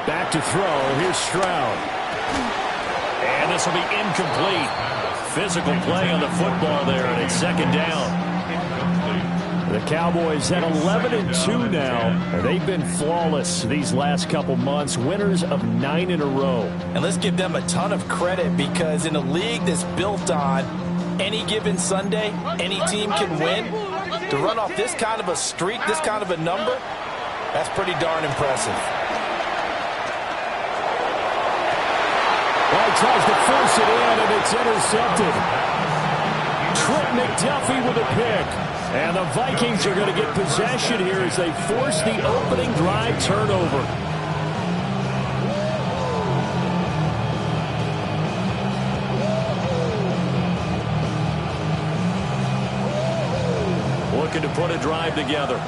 Back to throw. Here's Stroud. And this will be incomplete. Physical play on the football there, and it's second down. The Cowboys at 11-2 now, and they've been flawless these last couple months, winners of 9 in a row. And let's give them a ton of credit, because in a league that's built on any given Sunday, any team can win. To run off this kind of a streak, this kind of a number, that's pretty darn impressive. Well, he tries to force it in, and it's intercepted. Trent McDuffie with a pick. And the Vikings are going to get possession here as they force the opening drive turnover. Looking to put a drive together.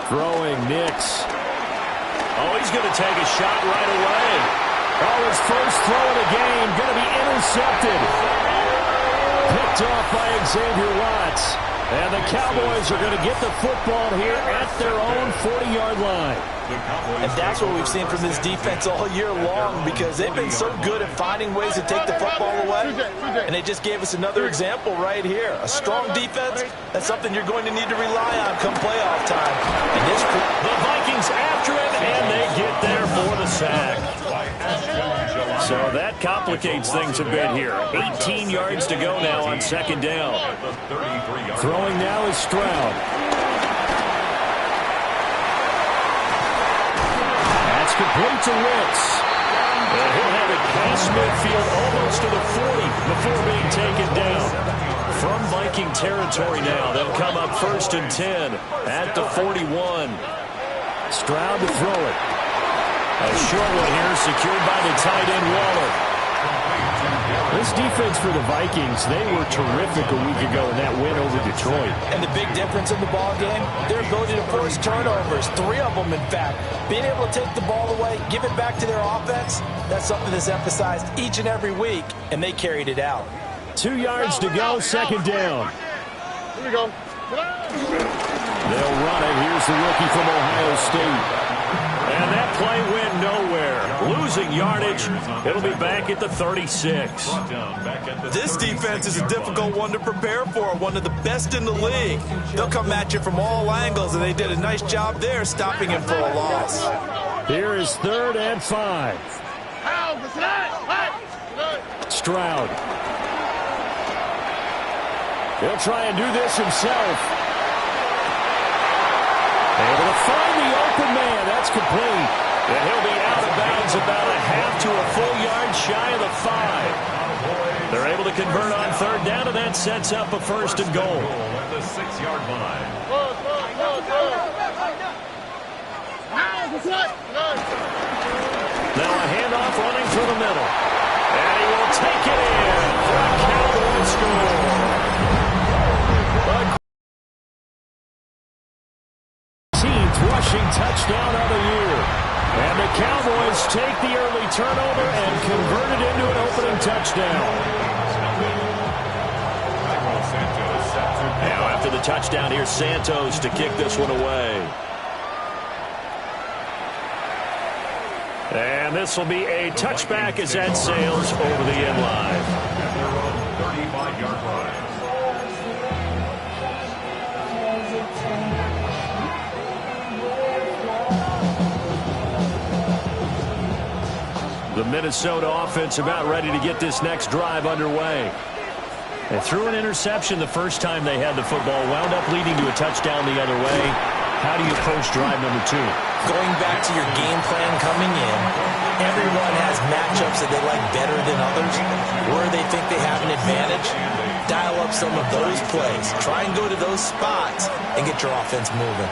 Throwing, Nix. Oh, he's going to take a shot right away. Oh, his first throw of the game going to be intercepted. Picked off by Xavier Watts. And the Cowboys are going to get the football here at their own 40-yard line. And that's what we've seen from this defense all year long, because they've been so good at finding ways to take the football away. And they just gave us another example right here. A strong defense, that's something you're going to need to rely on come playoff time. And the Vikings after him, and they get there for the sack. So that complicates things a bit here. 18 yards to go now on second down. Throwing now is Stroud. That's complete to Wentz. And he'll have it past midfield almost to the 40 before being taken down. From Viking territory now, they'll come up 1st and 10 at the 41. Stroud to throw it. A short one here, secured by the tight end Waller. This defense for the Vikings, they were terrific a week ago in that win over Detroit. And the big difference in the ball game, their ability to force turnovers, 3 of them in fact. Being able to take the ball away, give it back to their offense, that's something that's emphasized each and every week, and they carried it out. 2 yards to go, second down. Here we go. They'll run it. Here's the rookie from Ohio State. And that play went nowhere. Losing yardage. It'll be back at the 36. This defense is a difficult one to prepare for, one of the best in the league. They'll come at you from all angles, and they did a nice job there stopping him for a loss. Here is 3rd and 5. Stroud. He'll try and do this himself. Able to find the open man. That's complete. And he'll be out of bounds about a half to a full yard shy of the 5. They're able to convert on 3rd down, and that sets up a 1st and goal. At the 6-yard line. Now a handoff running through the middle. And he will take it in for a Cowboy score. Rushing touchdown of the year. And the Cowboys take the early turnover and convert it into an opening touchdown. Now after the touchdown, here's Santos to kick this one away. And this will be a touchback as that sails over the end line. 35-yard line. The Minnesota offense about ready to get this next drive underway. They threw an interception the first time they had the football, wound up leading to a touchdown the other way. How do you approach drive number 2? Going back to your game plan coming in, everyone has matchups that they like better than others, where they think they have an advantage. Dial up some of those plays. Try and go to those spots and get your offense moving.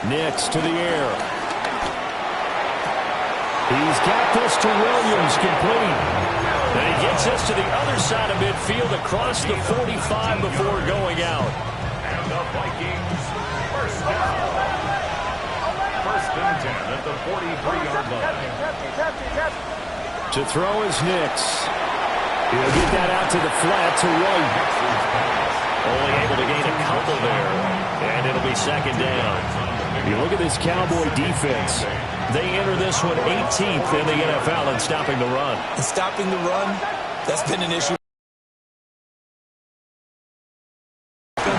Nix to the air. He's got this to Williams, complete. And he gets this to the other side of midfield across the 45 before going out. And the Vikings first down. First and 10 at the 43-yard line. To throw is Nix. He'll get that out to the flat to White. Only able to gain a couple there. And it'll be second down. You look at this Cowboy defense. They enter this one 18th in the NFL in stopping the run. And stopping the run, that's been an issue.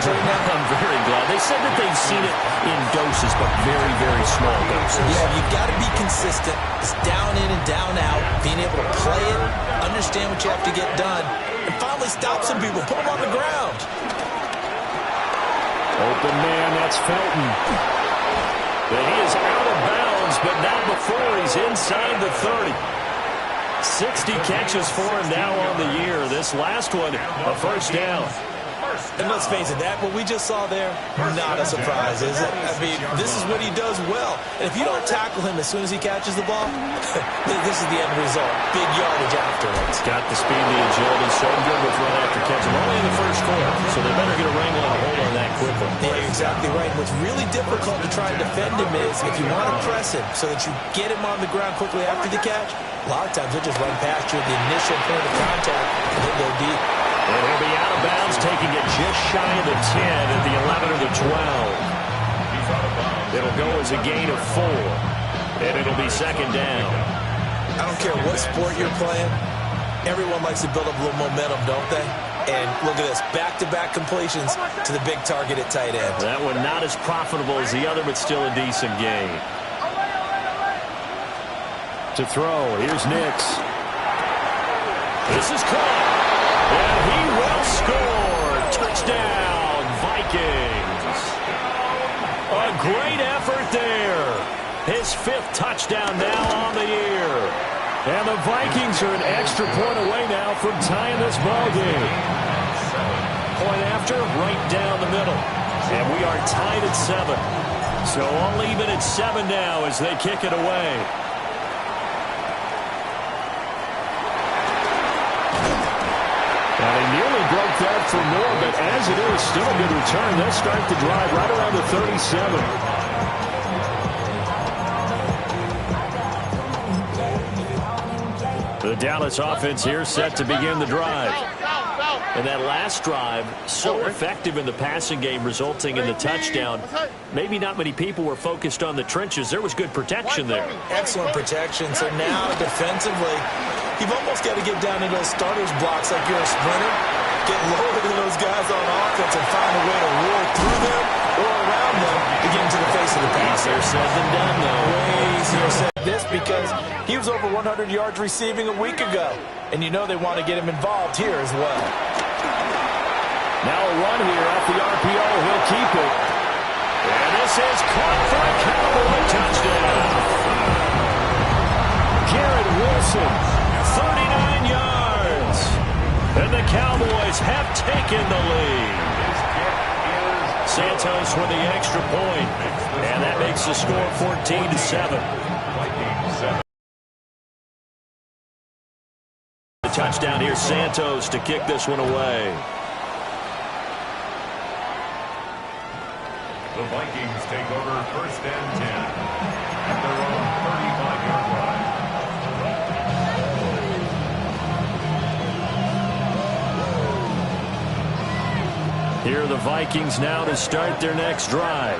I'm very glad. They said that they've seen it in doses, but very, very small doses. Yeah, you've got to be consistent. It's down in and down out. Being able to play it, understand what you have to get done, and finally stop some people, put them on the ground. Open man, that's Felton. But he is out of bounds, but not before he's inside the 30. 60 catches for him now on the year. This last one, a first down. And let's face it, that what we just saw there, not a surprise, is it? I mean, this is what he does well. And if you don't tackle him as soon as he catches the ball, this is the end result. Big yardage afterwards. Got the speed, the agility, so good with run after catch. Only in the first quarter, so they better get a wrangle and a hold on that quickly. Yeah, exactly right. What's really difficult to try and defend him is if you want to press him so that you get him on the ground quickly after the catch, a lot of times he'll just run past you at the initial point of contact and he'll go deep. And he'll be out of bounds, taking it just shy of the 10 at the 11 or the 12. It'll go as a gain of 4, and it'll be second down. I don't care what sport you're playing. Everyone likes to build up a little momentum, don't they? And look at this, back-to-back completions to the big target at tight end. That one not as profitable as the other, but still a decent gain. To throw, here's Nix. This is caught. And he will score. Touchdown, Vikings. A great effort there. His 5th touchdown now on the year. And the Vikings are an extra point away now from tying this ball game. Point after, right down the middle. And we are tied at 7. So all even at 7 now as they kick it away. Now, they nearly broke that for more, but as it is, still a good return. They'll start the drive right around the 37. The Dallas offense here set to begin the drive. And that last drive, so effective in the passing game, resulting in the touchdown. Maybe not many people were focused on the trenches. There was good protection there. Excellent protection. So now, defensively, you've almost got to get down into those starters blocks like you're a sprinter. Get lower than those guys on offense and find a way to roar through them or around them to get into the face of the pass. Easier said than done, though. Way easier said this because he was over 100 yards receiving a week ago. And you know they want to get him involved here as well. Now a run here off the RPO. He'll keep it. And this is caught for a Cowboy touchdown. Garrett Wilson, 39 yards. And the Cowboys have taken the lead. Santos with the extra point. And that makes the score 14-7. The touchdown here, Santos to kick this one away. The Vikings take over first and 10 at their own 35-yard line. Here are the Vikings now to start their next drive.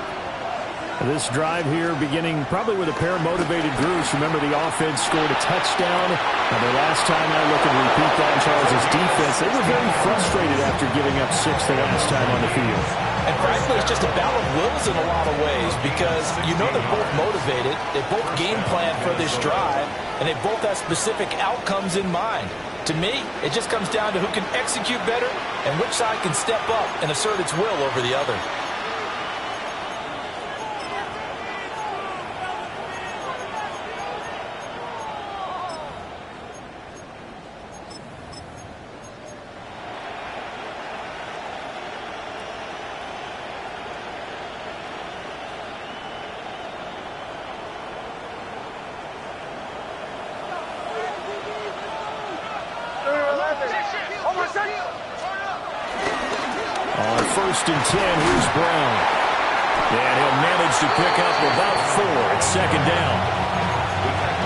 This drive here beginning probably with a pair of motivated Bruce. Remember, the offense scored a touchdown. Now, the last time I look and repeat that in Charles' defense, they were very frustrated after giving up 6 the last time on the field. And frankly, it's just a battle of wills in a lot of ways because you know they're both motivated. They both game plan for this drive, and they both have specific outcomes in mind. To me, it just comes down to who can execute better and which side can step up and assert its will over the other. On 1st and 10, here's Brown. And he'll manage to pick up about 4 at second down.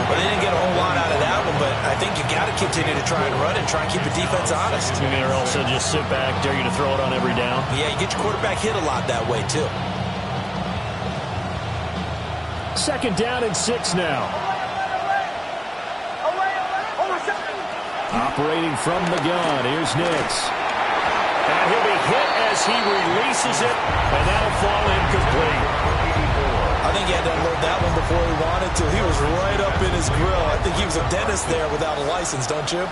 Well, they didn't get a whole lot out of that one, but I think you got to continue to try and run and try and keep the defense honest. Or also just sit back, dare you to throw it on every down. Yeah, you get your quarterback hit a lot that way, too. Second down and 6 now. Operating from the gun, here's Nix. And he'll be hit as he releases it, and that'll fall incomplete. I think he had to unload that one before he wanted to. He was right up in his grill. I think he was a dentist there without a license, don't you?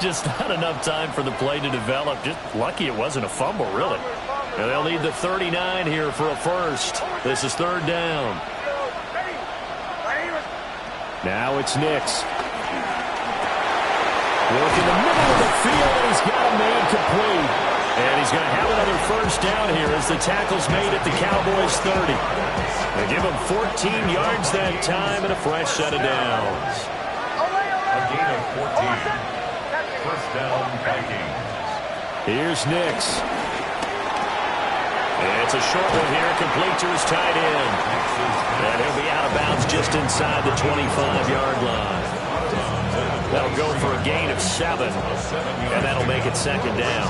Just not enough time for the play to develop. Just lucky it wasn't a fumble, really. And they'll need the 39 here for a first. This is third down. Now it's Nix. Work in the middle of the field, and he's got a man complete. And he's going to have another first down here as the tackle's made at the Cowboys' 30. They give him 14 yards that time and a fresh set of downs. A gain of 14. First down, Vikings. Here's Nix. It's a short one here, complete to his tight end. And he'll be out of bounds just inside the 25-yard line. That'll go for a gain of 7, and that'll make it second down.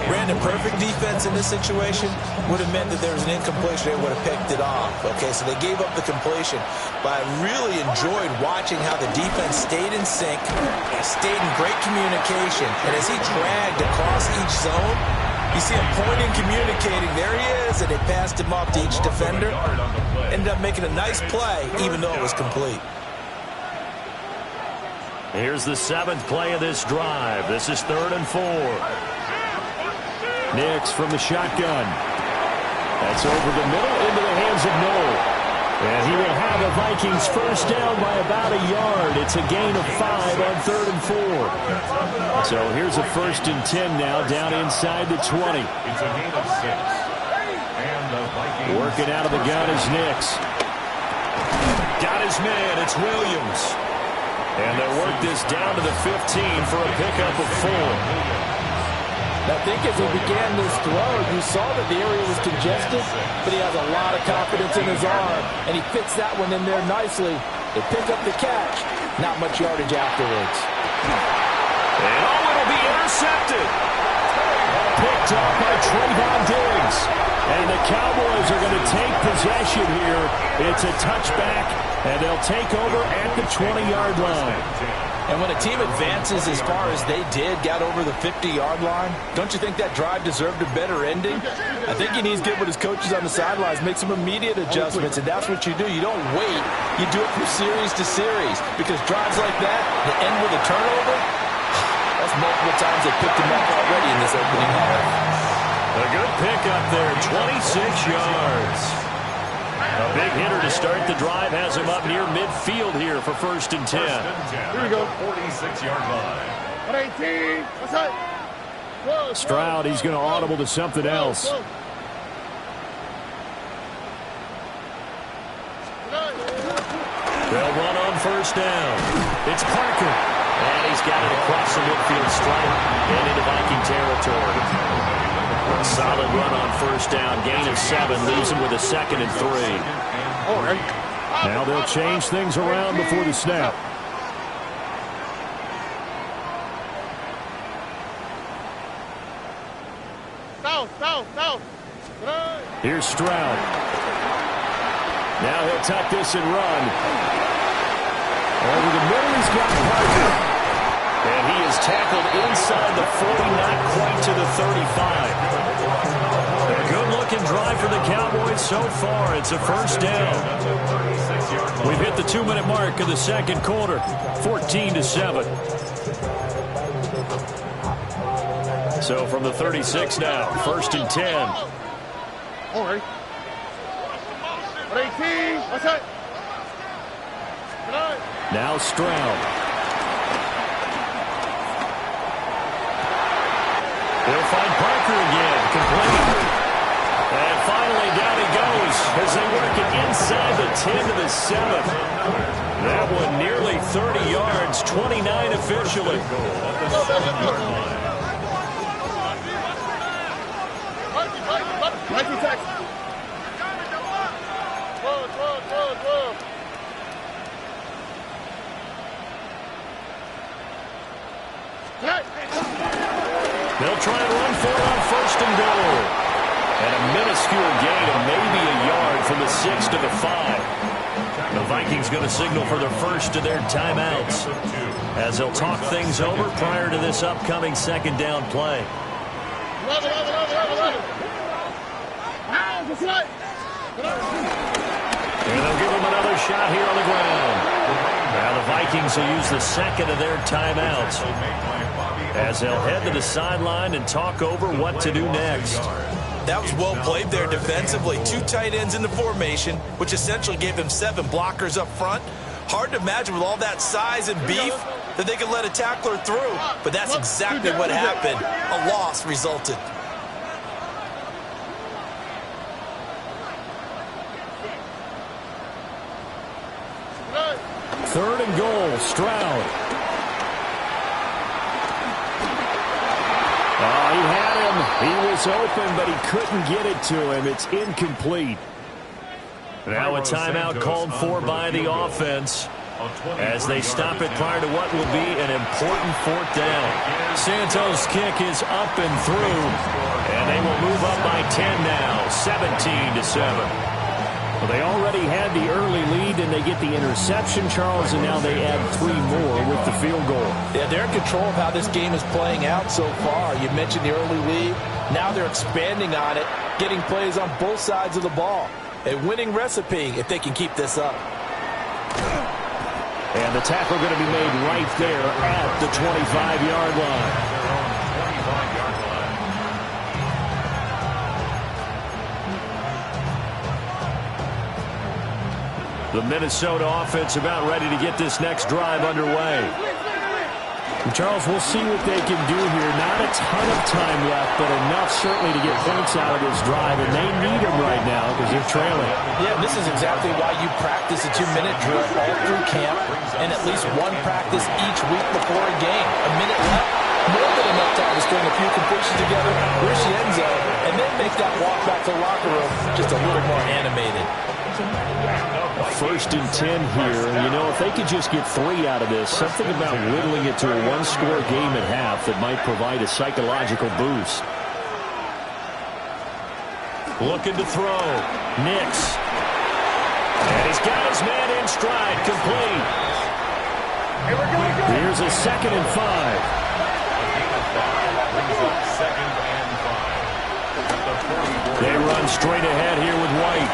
Brandon, perfect defense in this situation would have meant that there was an incompletion. They would have picked it off. Okay, so they gave up the completion. But I really enjoyed watching how the defense stayed in sync, stayed in great communication. And as he dragged across each zone, you see him pointing, communicating. There he is, and they passed him off to each defender. Ended up making a nice play, even though it was complete. Here's the 7th play of this drive. This is 3rd and 4. Nix from the shotgun. That's over the middle into the hands of Noel. And he will have the Vikings first down by about a yard. It's a gain of 5 on 3rd and 4. So here's a 1st and 10 now down inside the 20. It's a gain of 6. And the Vikings working out of the gun is Nix. Got his man. It's Williams. And they'll work this down to the 15 for a pickup of 4. I think as he began this throw, you saw that the area was congested, but he has a lot of confidence in his arm, and he fits that one in there nicely. They pick up the catch. Not much yardage afterwards. And it'll be intercepted. Picked up by Trayvon Diggs. And the Cowboys are going to take possession here. It's a touchback, and they'll take over at the 20-yard line. And when a team advances as far as they did, got over the 50-yard line, don't you think that drive deserved a better ending? I think he needs to get with his coaches on the sidelines, make some immediate adjustments, and that's what you do. You don't wait. You do it from series to series, because drives like that, that end with a turnover, that's multiple times they picked him up already in this opening half. A good pickup there, 26 yards. A big hitter to start the drive has him up near midfield here for 1st and 10. Here we go. 46-yard line. 118. What's that? Stroud, he's going to audible to something else. They'll run on 1st down. It's Parker. And he's got it across the midfield stripe and into Viking territory. A solid run on 1st down. Gain of 7. Leaves him with a 2nd and 3. Now they'll change things around before the snap. Down. Here's Stroud. Now he'll tuck this and run. Over the middle, he's got Parker. And he is tackled inside the 40, not quite to the 35. A good-looking drive for the Cowboys so far. It's a 1st down. We've hit the 2-minute mark of the 2nd quarter, 14-7. So from the 36 now, 1st and 10. All right. 18. What's that? Now Stroud. He'll find Parker again, complete. And finally down he goes as they work it inside the 10 to the 7. That one nearly 30 yards, 29 officially. Mikey, try and run for it on 1st and goal. And a minuscule gain of maybe a yard from the 6 to the 5. The Vikings going to signal for their first of their timeouts as they'll talk things over prior to this upcoming 2nd down play. And they'll give him another shot here on the ground. Now the Vikings will use the 2nd of their timeouts as they'll head to the sideline and talk over what to do next. That was well played there defensively. 2 tight ends in the formation, which essentially gave them 7 blockers up front. Hard to imagine with all that size and beef that they could let a tackler through. But that's exactly what happened. A loss resulted. Third and goal, Stroud. Oh, he had him. He was open, but he couldn't get it to him. It's incomplete. Now a timeout called for by the offense as they stop it prior to what will be an important 4th down. Santos' kick is up and through, and they will move up by 10 now, 17-7. Well, they already had the early lead, and they get the interception, Charles, and now they add 3 more with the field goal. Yeah, they're in control of how this game is playing out so far. You mentioned the early lead. Now they're expanding on it, getting plays on both sides of the ball. A winning recipe if they can keep this up. And the tackle going to be made right there at the 25-yard line. The Minnesota offense about ready to get this next drive underway. And Charles, we'll see what they can do here. Not a ton of time left, but enough certainly to get points out of this drive, and they need them right now because they're trailing. Yeah, this is exactly why you practice a 2-minute drill all through camp and at least one practice each week before a game. A minute left, more than enough time to string a few completions together, reach the end zone, and then make that walk back to the locker room just a little more animated. 1st and 10 here. You know, if they could just get 3 out of this, something about whittling it to a 1-score game at half that might provide a psychological boost. Looking to throw. Nix. And he's got his man in stride, complete. Here's a 2nd and 5. They run straight ahead here with White.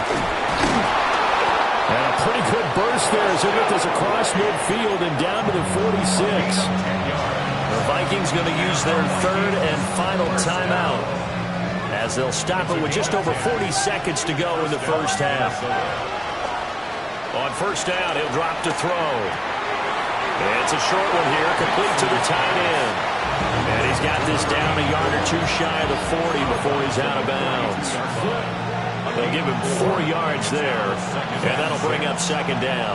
And a pretty good burst there as they get this across midfield and down to the 46. The Vikings going to use their 3rd and final timeout as they'll stop it with just over 40 seconds to go in the first half. On 1st down, he'll drop to throw. It's a short one here, complete to the tight end. And he's got this down a yard or 2 shy of the 40 before he's out of bounds. They'll give him 4 yards there, and that'll bring up 2nd down.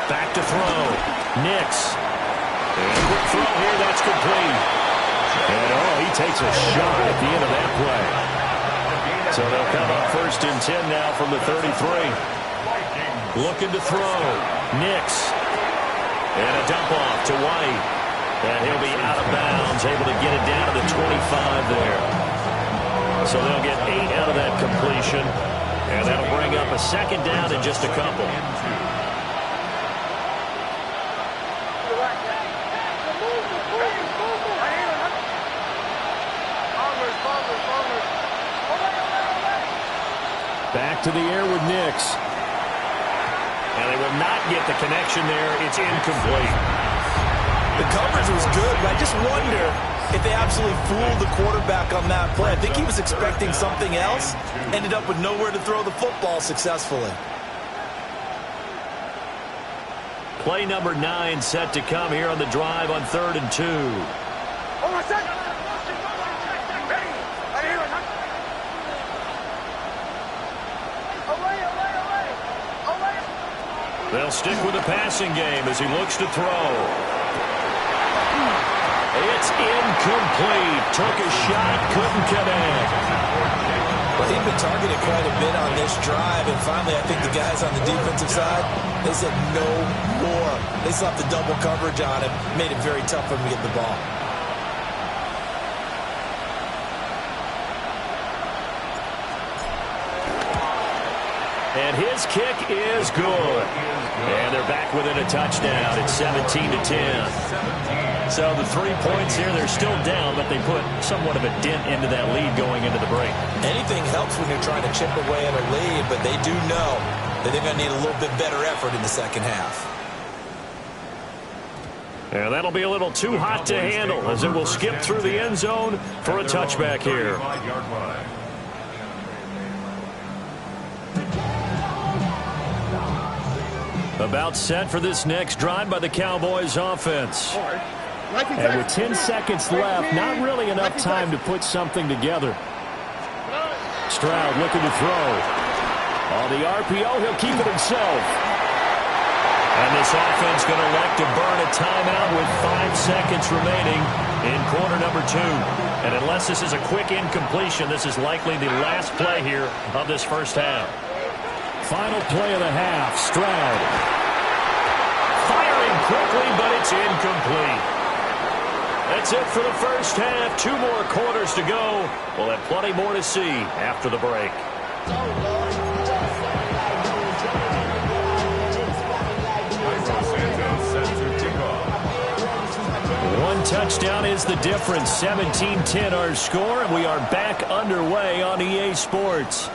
Back to throw. Nix. And a quick throw here, that's complete. And he takes a shot at the end of that play. So they'll come up 1st and 10 now from the 33. Looking to throw. Nix. And a dump off to White. And he'll be out of bounds, able to get it down to the 25 there. So they'll get 8 out of that completion. And that'll bring up a 2nd down in just a couple. Back to the air with Nix. And they will not get the connection there. It's incomplete. The coverage was good, but I just wonder if they absolutely fooled the quarterback on that play. I think he was expecting something else, ended up with nowhere to throw the football successfully. Play number 9 set to come here on the drive on 3rd and 2. They'll stick with the passing game as he looks to throw. It's incomplete. Took a shot, couldn't connect. Well, he'd been targeted quite a bit on this drive, and finally I think the guys on the defensive side, they said no more. They slapped the double coverage on him, made it very tough for him to get the ball. And his kick is good. And they're back within a touchdown. It's 17-10. So the 3 points here, they're still down, but they put somewhat of a dent into that lead going into the break. Anything helps when you're trying to chip away at a lead, but they do know that they're going to need a little bit better effort in the second half. And that'll be a little too hot to handle as it will skip through the end zone for a touchback here. About set for this next drive by the Cowboys offense. And with 10 seconds left, not really enough time to put something together. Stroud looking to throw. On the RPO, he'll keep it himself. And this offense going to elect to burn a timeout with 5 seconds remaining in quarter number 2. And unless this is a quick incompletion, this is likely the last play here of this first half. Final play of the half, Stroud. Firing quickly, but it's incomplete. That's it for the first half. 2 more quarters to go. We'll have plenty more to see after the break. One touchdown is the difference. 17-10 our score, and we are back underway on EA Sports.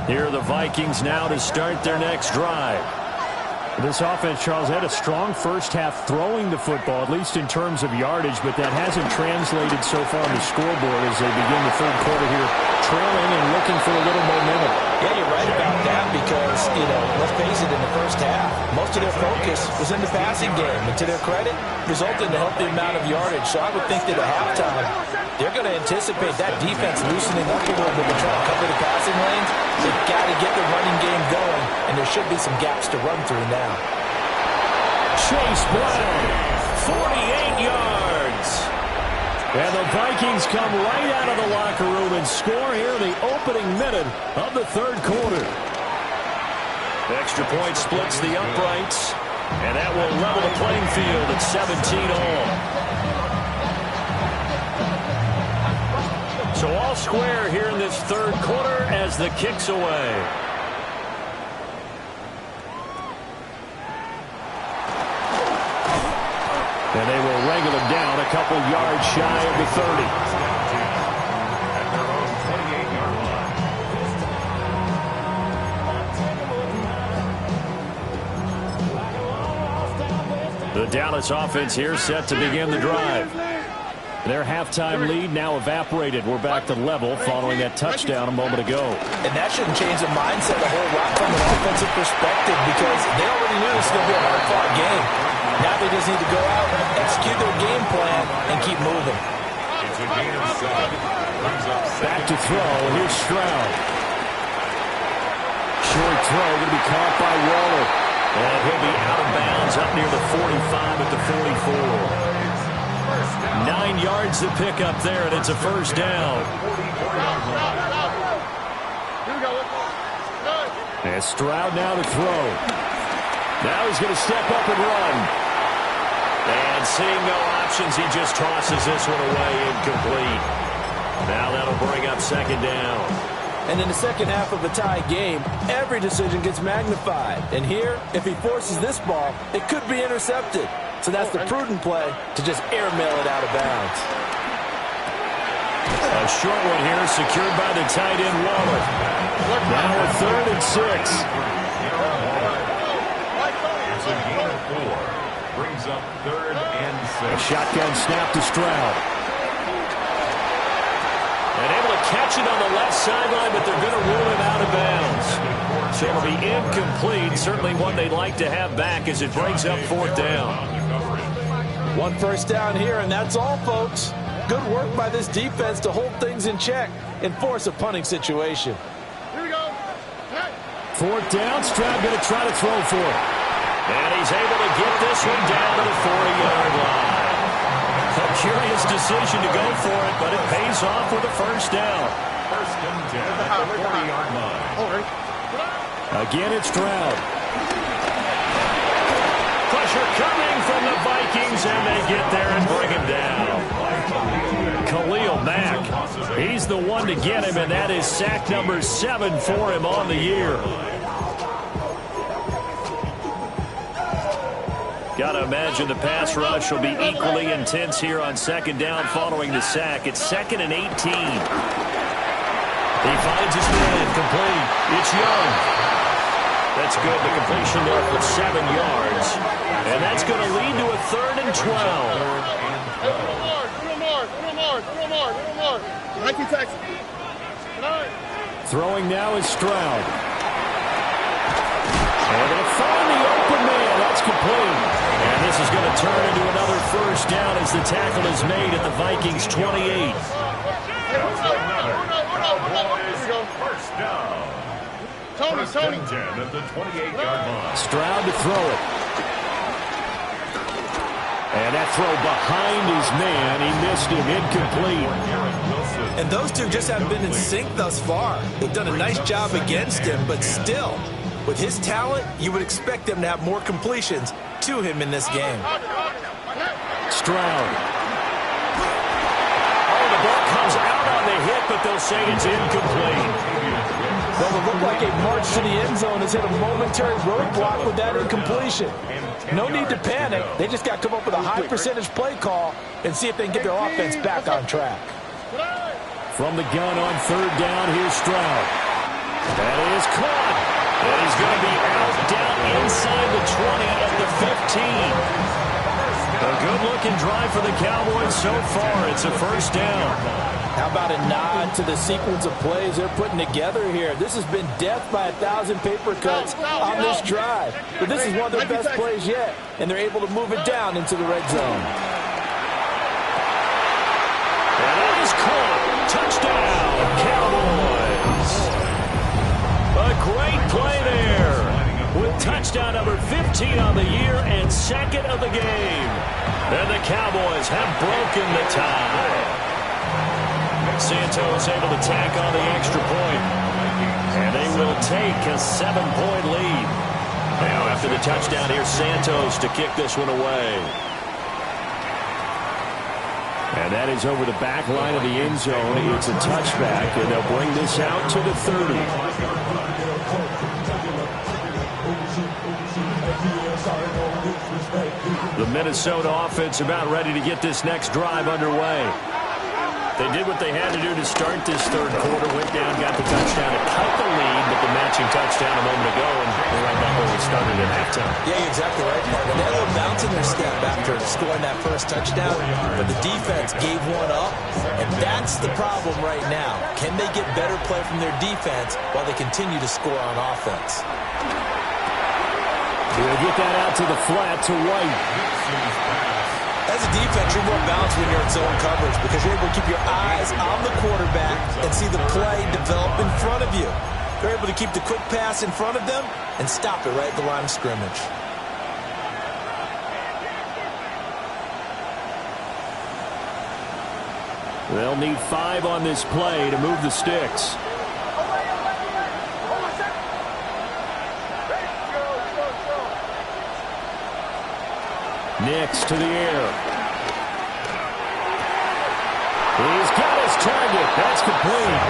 Here are the Vikings now to start their next drive. This offense, Charles, had a strong first half throwing the football, at least in terms of yardage, but that hasn't translated so far on the scoreboard as they begin the third quarter here, trailing and looking for a little momentum. Yeah, you're right about that because, let's face it, in the first half, most of their focus was in the passing game. And to their credit, resulted in a healthy amount of yardage. So I would think that at halftime, they're going to anticipate that defense loosening up a little bit and try to cover the passing lanes. They've got to get the running game going, and there should be some gaps to run through now. Chase Brown, 48 yards. And the Vikings come right out of the locker room and score here in the opening minute of the third quarter. Extra point splits the uprights, and that will level the playing field at 17 all. So all square here in this third quarter as the kick's away. And they will wrangle him down a couple yards shy of the 30. The Dallas offense here set to begin the drive. Their halftime lead now evaporated. We're back to level following that touchdown a moment ago. And that shouldn't change the mindset a whole lot from an offensive perspective because they already knew this was going to be a hard-fought game. Now they just need to go out, execute their game plan, and keep moving. Back to throw. Here's Stroud. Short throw going to be caught by Waller. And he'll be out of bounds up near the 45 at the 44. 9 yards to pick up there, and it's a first down. And Stroud now to throw. Now he's going to step up and run. And seeing no options, he just tosses this one away incomplete. Now that'll bring up second down. And in the second half of a tie game, every decision gets magnified. And here, if he forces this ball, it could be intercepted. So that's the prudent play to just airmail it out of bounds. A short one here secured by the tight end Waller. Now a 3rd and 6. It's a gain of 4. Brings up 3rd and 6. A shotgun snap to Stroud. And able to catch it on the left sideline, but they're going to rule him out of bounds. So it'll be incomplete. Certainly one they'd like to have back as it brings up 4th down. One first down here, and that's all, folks. Good work by this defense to hold things in check and force a punting situation. Fourth down, Stroud going to try to throw for it. And he's able to get this one down to the 40-yard line. A curious decision to go for it, but it pays off with a first down. First and 10 at the 40-yard line. All right. Again, it's Stroud. Pressure coming from the Vikings, and they get there and bring him down. Khalil Mack, he's the one to get him, and that is sack number 7 for him on the year. Got to imagine the pass rush will be equally intense here on second down following the sack. It's 2nd and 18. He finds his man, complete. It's Young. That's good. The completion there for 7 yards. And that's going to lead to a 3rd and 12. Throwing now is Stroud. And they're going to find the open man. That's complete. And this is going to turn into another first down as the tackle is made at the Vikings' 28. First down. Tony. At the 28-yard line. Stroud to throw it. And that throw behind his man. He missed him. Incomplete. And those two just haven't been in sync thus far. They've done a nice job against him, but still, with his talent, you would expect them to have more completions to him in this game. Stroud. Oh, the ball comes out on the hit, but they'll say it's incomplete. Well, it looked like a march to the end zone has hit a momentary roadblock with that incompletion. No need to panic. They just got to come up with a high percentage play call and see if they can get their offense back on track. From the gun on 3rd down, here's Stroud. That is caught. And he's going to be out down inside the 20 at the 15. A good-looking drive for the Cowboys so far. It's a first down. How about a nod to the sequence of plays they're putting together here? This has been death by 1,000 paper cuts on this drive. But this is one of their best plays yet, and they're able to move it down into the red zone. And it is caught. Touchdown, Cowboys. A great play there with touchdown number 15 on the year and 2nd of the game. And the Cowboys have broken the tie. Santos able to tack on the extra point. And they will take a 7-point lead. Now after the touchdown, here's Santos to kick this one away. And that is over the back line of the end zone. It's a touchback, and they'll bring this out to the 30. The Minnesota offense about ready to get this next drive underway. They did what they had to do to start this 3rd quarter. Went down, got the touchdown to cut the lead, but the matching touchdown a moment ago, and we're right back where we started at halftime. Yeah, you're exactly right, Mark. They had a little bounce in their step after scoring that first touchdown, but the defense gave one up, and that's the problem right now. Can they get better play from their defense while they continue to score on offense? He'll get that out to the flat to White. As a defense, you're more balanced when you're in zone coverage because you're able to keep your eyes on the quarterback and see the play develop in front of you. They're able to keep the quick pass in front of them and stop it right at the line of scrimmage. They'll need 5 on this play to move the sticks. Nix to the air. He's got his target. That's complete.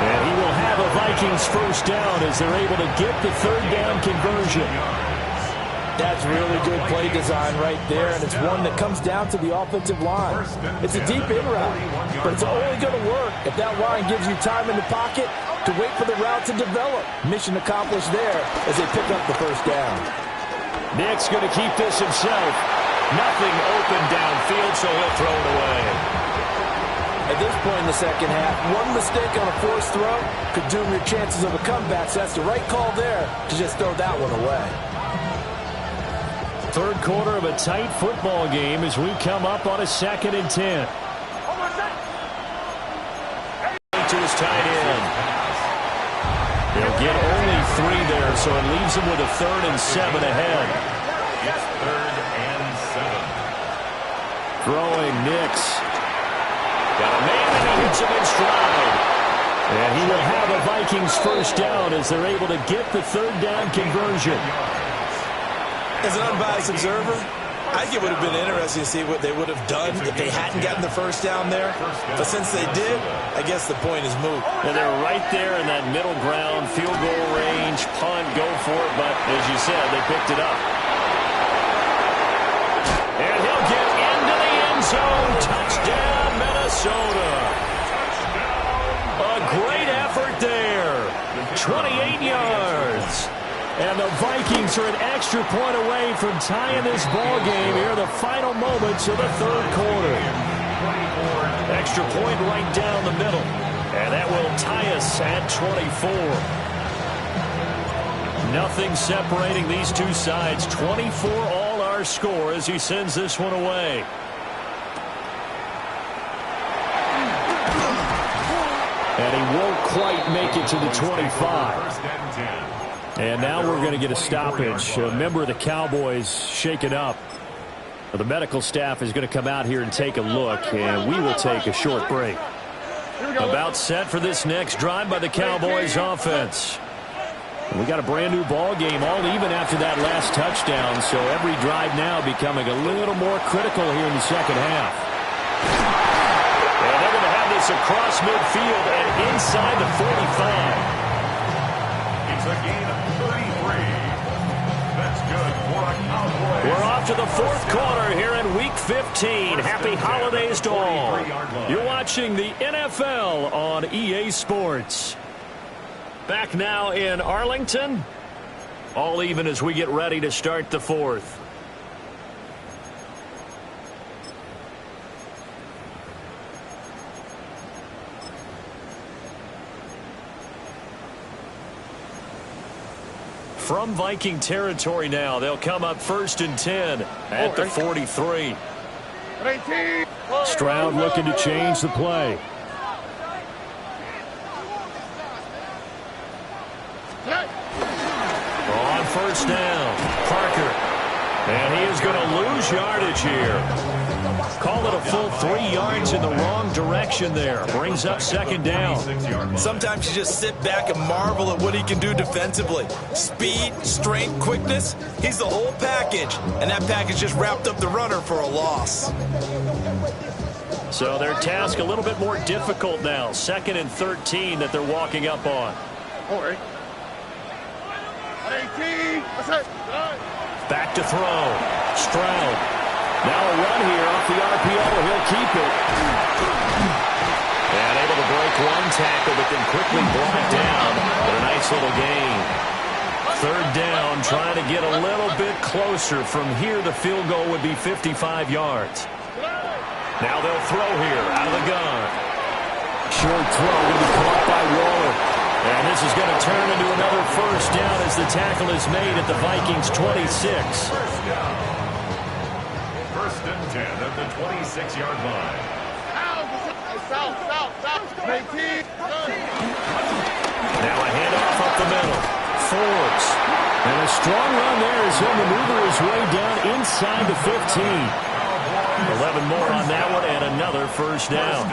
And he will have a Vikings first down as they're able to get the 3rd down conversion. That's really good play design right there, and it's one that comes down to the offensive line. It's a deep in route, but it's only going to work if that line gives you time in the pocket to wait for the route to develop. Mission accomplished there as they pick up the first down. Nick's going to keep this himself. Nothing open downfield, so he'll throw it away. At this point in the second half, one mistake on a forced throw could doom your chances of a comeback, so that's the right call there to just throw that one away. 3rd quarter of a tight football game as we come up on a 2nd and 10. To his tight end. They'll get only there, so it leaves them with a 3rd and 7 ahead. It's 3rd and 7. Throwing Nix. Got a man and he hits him in stride. And he will have a Vikings first down as they're able to get the 3rd down conversion. As an unbiased observer, I think it would have been interesting to see what they would have done if they hadn't gotten the first down there. But since they did, I guess the point is moot. And they're right there in that middle ground, field goal range, punt, go for it. But as you said, they picked it up. And he'll get into the end zone. Touchdown, Minnesota. A great effort there. 28 yards. And the Vikings are an extra point away from tying this ball game here in the final moments of the 3rd quarter. Extra point right down the middle. And that will tie us at 24. Nothing separating these two sides. 24 all our score as he sends this one away. And he won't quite make it to the 25. And now we're going to get a stoppage. A member of the Cowboys shaken up. The medical staff is going to come out here and take a look, and we will take a short break. About set for this next drive by the Cowboys offense. We got a brand new ball game, all even after that last touchdown, so every drive now becoming a little more critical here in the second half. And they're going to have this across midfield and inside the 45. It's a gain of 33. That's good for a Cowboys. We're off to the 4th quarter here in Week 15. Happy holidays to all. You're watching the NFL on EA Sports. Back now in Arlington. All even as we get ready to start the 4th. From Viking territory now, they'll come up 1st and 10 at the 43. Stroud looking to change the play. On 1st down, Parker. And he is going to lose yardage here. Call it a full 3 yards in the wrong direction there. Brings up 2nd down. Sometimes you just sit back and marvel at what he can do defensively. Speed, strength, quickness, he's the whole package. And that package just wrapped up the runner for a loss. So their task a little bit more difficult now. 2nd and 13 that they're walking up on. Back to throw. Stroud. Now a run here off the RPO. He'll keep it. And able to break one tackle, but then quickly brought down. But a nice little gain. 3rd down, trying to get a little bit closer. From here, the field goal would be 55 yards. Now they'll throw here out of the gun. Short throw going to be caught by Waller. And this is going to turn into another 1st down as the tackle is made at the Vikings 26. 1st and 10 at the 26-yard line. Now a handoff up the middle. Forbes. And a strong run there as he'll maneuver his way down inside the 15. 11 more on that one and another 1st down.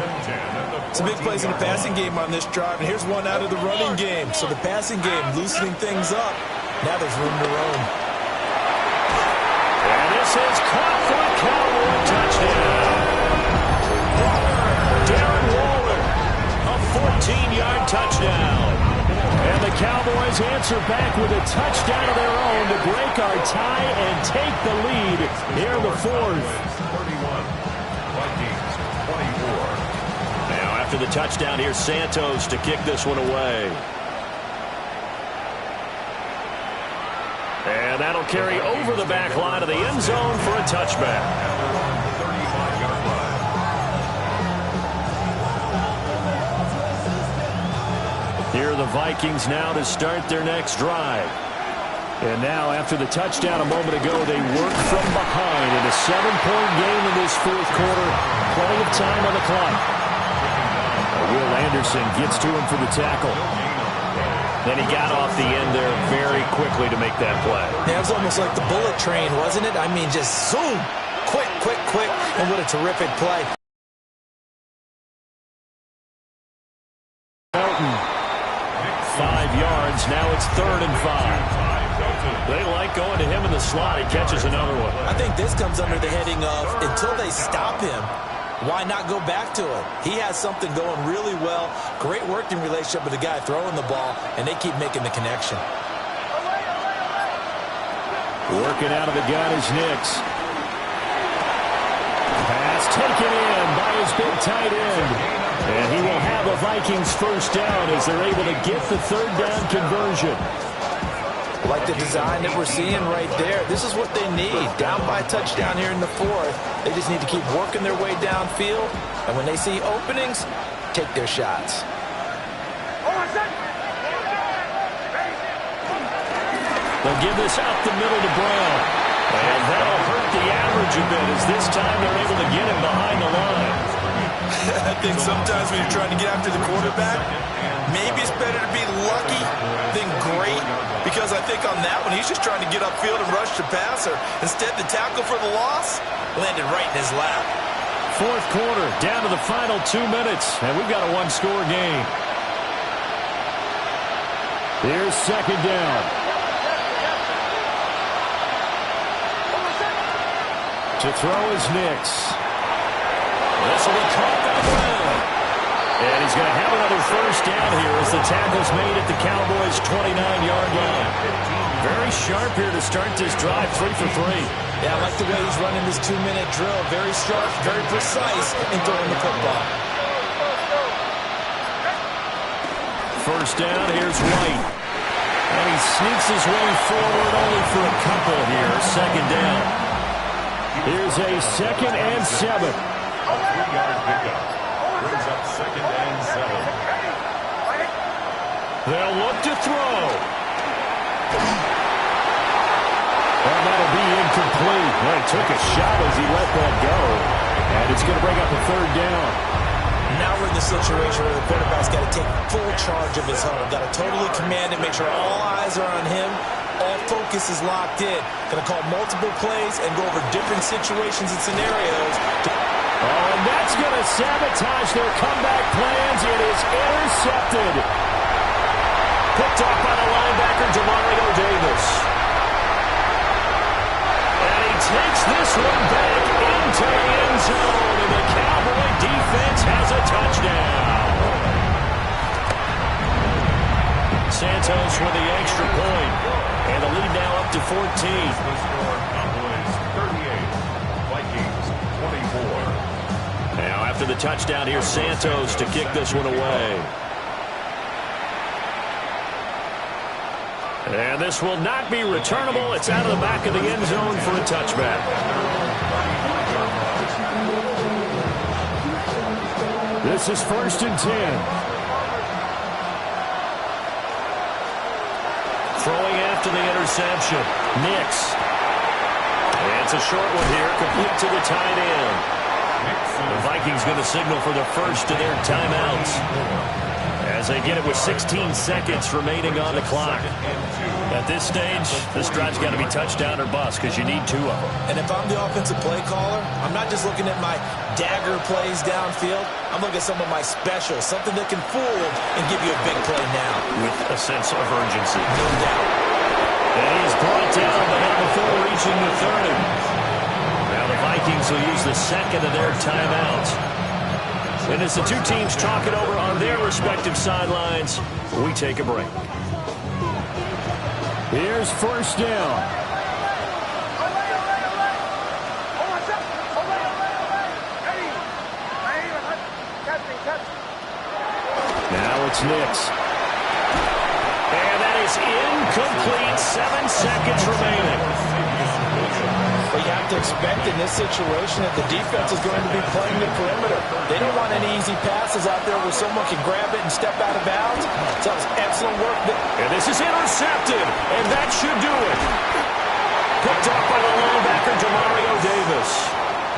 Some big plays in the passing game on this drive, and here's one out of the running game. So the passing game loosening things up. Now there's room to roam. And this is caught for a Cowboy touchdown. Darren Waller, a 14-yard touchdown. And the Cowboys answer back with a touchdown of their own to break our tie and take the lead here in the 4th. 31, Vikings 24. Now after the touchdown, here's Santos to kick this one away. And that'll carry over the back line of the end zone for a touchback. 35-yard line. Here are the Vikings now to start their next drive. And now, after the touchdown a moment ago, they work from behind in a 7-point game in this 4th quarter. Plenty of time on the clock. Will Anderson gets to him for the tackle. And he got off the end there very quickly to make that play. Yeah, it was almost like the bullet train, wasn't it? I mean, just zoom. Quick, quick, quick. And what a terrific play. Melton. 5 yards. Now it's 3rd and 5. They like going to him in the slot. He catches another one. I think this comes under the heading of until they stop him, why not go back to it? He has something going really well. Great working relationship with the guy throwing the ball, and they keep making the connection. Working out of the gun is Nix. Pass taken in by his big tight end. And he will have a Vikings first down as they're able to get the 3rd down conversion. Like the design that we're seeing right there. This is what they need. Down by a touchdown here in the 4th. They just need to keep working their way downfield. And when they see openings, take their shots. They'll give this out the middle to Brown. And that'll hurt the average a bit as this time they're able to get him behind the line. I think sometimes when you're trying to get after the quarterback, maybe it's better to be lucky than great, because I think on that one, he's just trying to get upfield and rush the passer. Instead, the tackle for the loss landed right in his lap. 4th quarter, down to the final 2 minutes, and we've got a 1-score game. Here's 2nd down. To throw is Nix. This will be caught by Brown. And he's going to have another first down here as the tackle's made at the Cowboys' 29-yard line. Very sharp here to start this drive, 3 for 3. Yeah, I like the way he's running this 2-minute drill. Very sharp, very precise in throwing the football. First down, here's White. And he sneaks his way forward only for a couple here. 2nd down. Here's a 2nd and 7. 3-yard pickup. Brings up 2nd and 7. They'll look to throw. And that'll be incomplete. Well, he took a shot as he let that go. And it's going to bring up a 3rd down. Now we're in the situation where the quarterback's got to take full charge of his home. Got to totally command it, make sure all eyes are on him. All focus is locked in. Going to call multiple plays and go over different situations and scenarios. Oh, and that's going to sabotage their comeback plans. It is intercepted. Picked up by the linebacker, Demario Davis. And he takes this one back into the end zone, and the Cowboy defense has a touchdown. Santos with the extra point, and the lead now up to 14. The score, Cowboys 38, Vikings 24. Now after the touchdown, here's Santos to kick this one away. And this will not be returnable. It's out of the back of the end zone for a touchback. This is 1st and 10. Throwing after the interception. Nix. And it's a short one here, complete to the tight end. The Vikings going to signal for the first of their timeouts as they get it with 16 seconds remaining on the clock. At this stage, this drive's got to be touchdown or bust because you need 2 of them. And if I'm the offensive play caller, I'm not just looking at my dagger plays downfield. I'm looking at some of my specials, something that can fool and give you a big play now. With a sense of urgency. No doubt. And he's brought down, but not before reaching the 30. Now the Vikings will use the 2nd of their timeouts. And as the 2 teams talk it over on their respective sidelines, we take a break. Here's 1st down. Now it's Nix. And that is incomplete. 7 seconds remaining. Well, you have to expect in this situation that the defense is going to be playing the perimeter. They don't want any easy passes out there where someone can grab it and step out of bounds. So that was excellent work. And this is intercepted, and that should do it. Picked up by the linebacker, Demario Davis.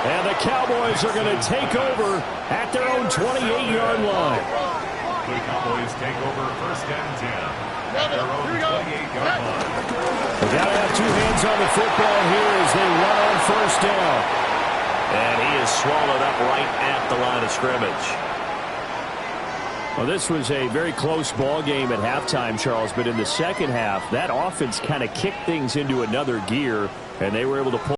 And the Cowboys are going to take over at their own 28-yard line. The Cowboys take over 1st and 10. Their own 28-yard line. They got to have two hands on the football here as they run on first down. And he is swallowed up right at the line of scrimmage. Well, this was a very close ball game at halftime, Charles, but in the second half, that offense kind of kicked things into another gear, and they were able to pull